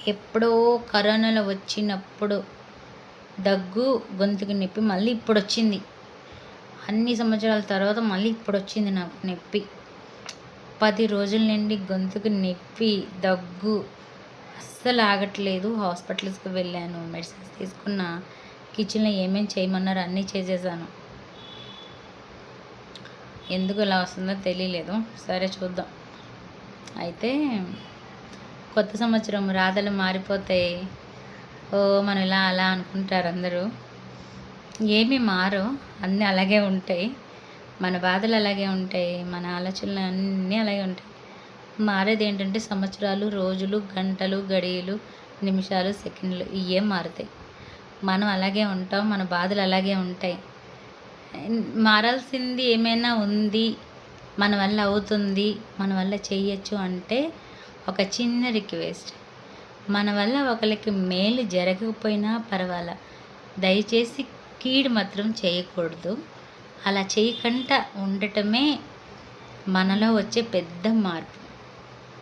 ఎప్పుడో కరోనాలో వచ్చినప్పుడు దగ్గు, గొంతుకి నొప్పి మళ్ళీ ఇప్పుడొచ్చింది. అన్ని సంవత్సరాల తర్వాత మళ్ళీ ఇప్పుడొచ్చింది నాకు నొప్పి. 10 రోజుల నుండి గొంతుకు నొప్పి, దగ్గు అస్సలు ఆగట్లేదు. హాస్పిటల్స్కి వెళ్ళాను, మెడిసిన్స్ తీసుకున్న. కిచెన్లో ఏమేమి చేయమన్నారో అన్నీ చేసేసాను. ఎందుకు ఇలా వస్తుందో తెలియలేదు. సరే చూద్దాం. అయితే కొత్త సంవత్సరం రాతలు మారిపోతాయి, మనం ఇలా అలా అనుకుంటారు అందరూ. ఏమీ మారు, అన్నీ అలాగే ఉంటాయి. మన బాధలు అలాగే ఉంటాయి, మన ఆలోచనలు అన్నీ అలాగే ఉంటాయి. మారేది ఏంటంటే సంవత్సరాలు, రోజులు, గంటలు, గడియలు, నిమిషాలు, సెకండ్లు ఇవే మారుతాయి. మనం అలాగే ఉంటాం, మన బాధలు అలాగే ఉంటాయి. మారాల్సింది ఏమైనా ఉంది, మన వల్ల అవుతుంది, మన వల్ల చెయ్యొచ్చు అంటే ఒక చిన్న రిక్వెస్ట్. మన వల్ల ఒకరికి మేలు జరగకపోయినా పర్వాలా, దయచేసి కీడు మాత్రం చేయకూడదు. అలా చేయకుండా ఉండటమే మనలో వచ్చే పెద్ద మార్పు.